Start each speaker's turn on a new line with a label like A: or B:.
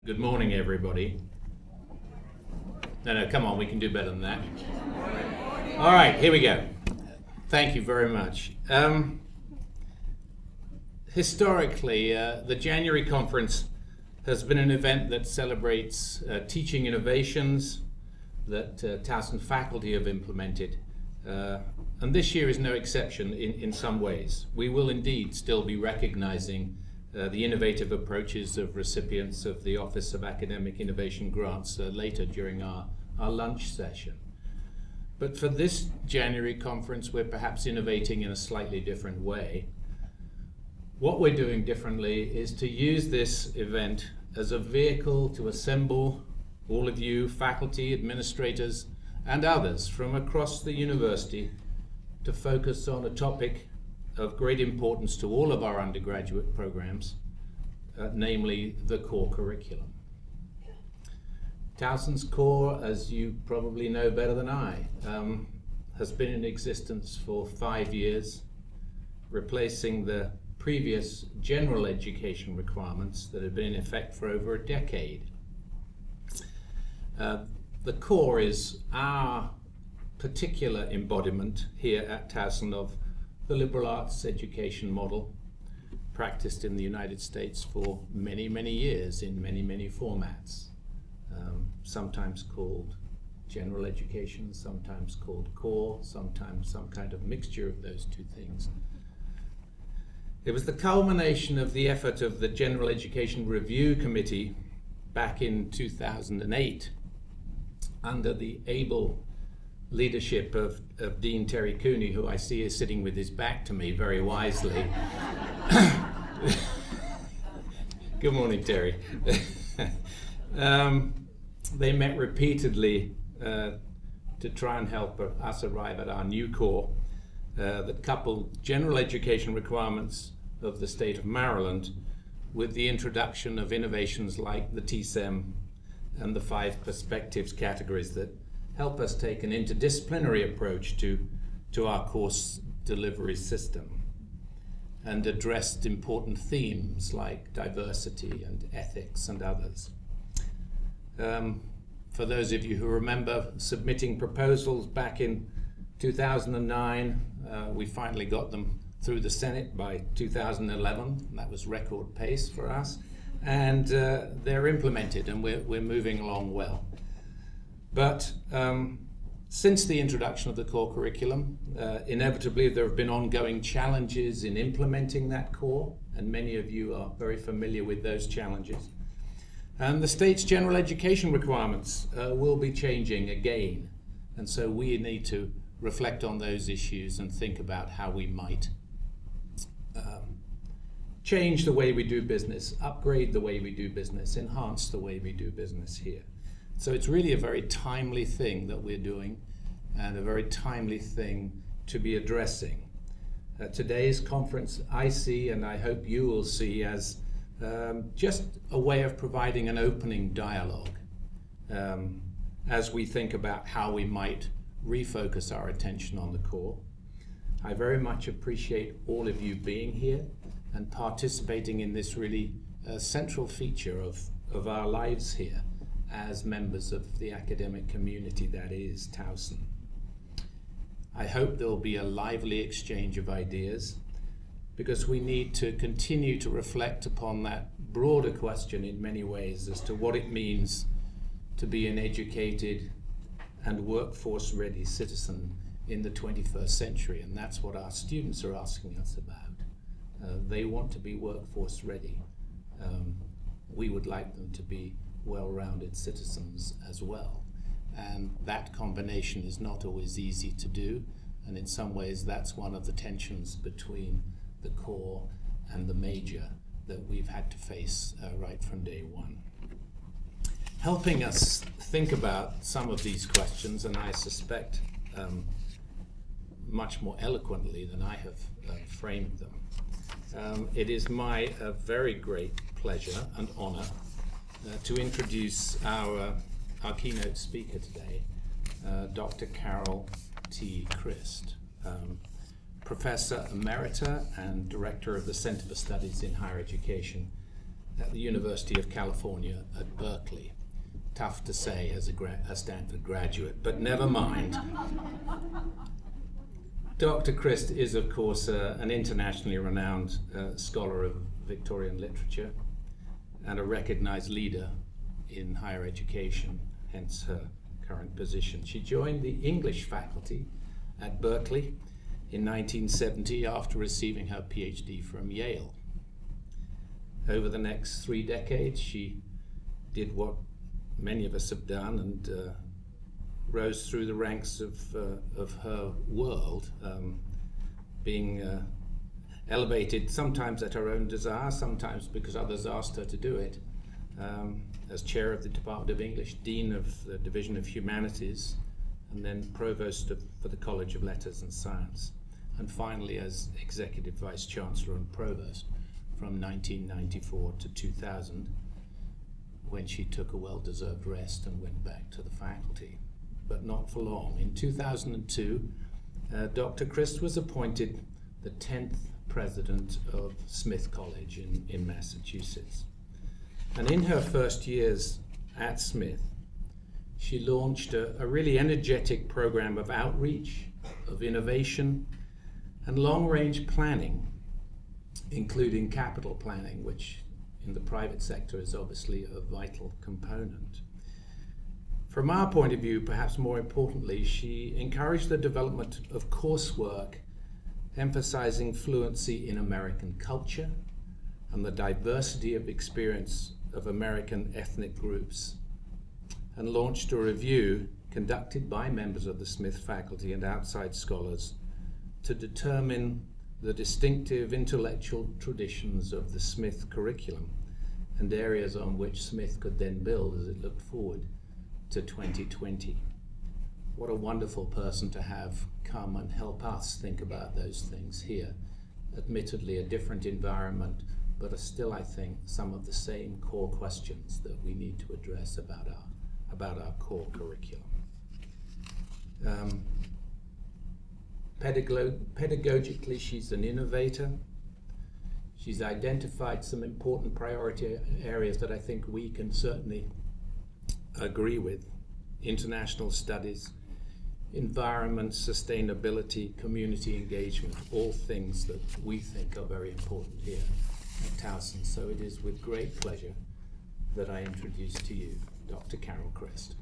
A: Good morning, everybody. No, come on, we can do better than that. All right, here we go. Thank you very much. Historically, the January conference has been an event that celebrates teaching innovations that Towson faculty have implemented. And this year is no exception in some ways. We will indeed still be recognizing the innovative approaches of recipients of the Office of Academic Innovation Grants later during our lunch session. But for this January conference, we're perhaps innovating in a slightly different way. What we're doing differently is to use this event as a vehicle to assemble all of you, faculty, administrators, and others from across the university to focus on a topic of great importance to all of our undergraduate programs, namely the core curriculum. Towson's core, as you probably know better than I, has been in existence for 5 years, replacing the previous general education requirements that had been in effect for over a decade. The core is our particular embodiment here at Towson of the liberal arts education model practiced in the United States for many, many years in many, many formats, sometimes called general education, sometimes called core, sometimes some kind of mixture of those two things. It was the culmination of the effort of the General Education Review Committee back in 2008 under the able leadership of Dean Terry Cooney, who I see is sitting with his back to me very wisely. Good morning, Terry. They met repeatedly to try and help us arrive at our new core that coupled general education requirements of the state of Maryland with the introduction of innovations like the TSEM and the 5 perspectives categories that help us take an interdisciplinary approach to our course delivery system and addressed important themes like diversity and ethics and others. For those of you who remember submitting proposals back in 2009, we finally got them through the Senate by 2011. That was record pace for us. And they're implemented and we're moving along well. But since the introduction of the core curriculum, inevitably there have been ongoing challenges in implementing that core, and many of you are very familiar with those challenges. And the state's general education requirements will be changing again, and so we need to reflect on those issues and think about how we might change the way we do business, upgrade the way we do business, enhance the way we do business here. So it's really a very timely thing that we're doing and a very timely thing to be addressing. Today's conference I see, and I hope you will see, as just a way of providing an opening dialogue as we think about how we might refocus our attention on the core. I very much appreciate all of you being here and participating in this really central feature of our lives here as members of the academic community that is Towson. I hope there will be a lively exchange of ideas, because we need to continue to reflect upon that broader question in many ways as to what it means to be an educated and workforce ready citizen in the 21st century, and that's what our students are asking us about. They want to be workforce ready. We would like them to be well-rounded citizens as well. And that combination is not always easy to do, and in some ways that's one of the tensions between the core and the major that we've had to face right from day one. Helping us think about some of these questions, and I suspect much more eloquently than I have framed them, it is my very great pleasure and honor to introduce our keynote speaker today, Dr. Carol T. Christ, Professor Emerita and Director of the Center for Studies in Higher Education at the University of California at Berkeley. Tough to say as a Stanford graduate, but never mind. Dr. Christ is, of course, an internationally renowned scholar of Victorian literature and a recognized leader in higher education, hence her current position. She joined the English faculty at Berkeley in 1970 after receiving her PhD from Yale. Over the next 3 decades, she did what many of us have done and rose through the ranks of her world, being elevated sometimes at her own desire, sometimes because others asked her to do it, as chair of the Department of English, dean of the Division of Humanities, and then provost for the College of Letters and Science, and finally as executive vice chancellor and provost from 1994 to 2000, when she took a well-deserved rest and went back to the faculty, but not for long. In 2002, Dr. Christ was appointed the 10th president of Smith College in Massachusetts. And in her first years at Smith, she launched a really energetic program of outreach, of innovation, and long-range planning, including capital planning, which in the private sector is obviously a vital component. From our point of view, perhaps more importantly, she encouraged the development of coursework emphasizing fluency in American culture and the diversity of experience of American ethnic groups, and launched a review conducted by members of the Smith faculty and outside scholars to determine the distinctive intellectual traditions of the Smith curriculum and areas on which Smith could then build as it looked forward to 2020. What a wonderful person to have come and help us think about those things here. Admittedly a different environment, but are still, I think, some of the same core questions that we need to address about our core curriculum. Pedagogically, she's an innovator. She's identified some important priority areas that I think we can certainly agree with: international studies, environment, sustainability, community engagement, all things that we think are very important here at Towson. So it is with great pleasure that I introduce to you Dr. Carol Christ.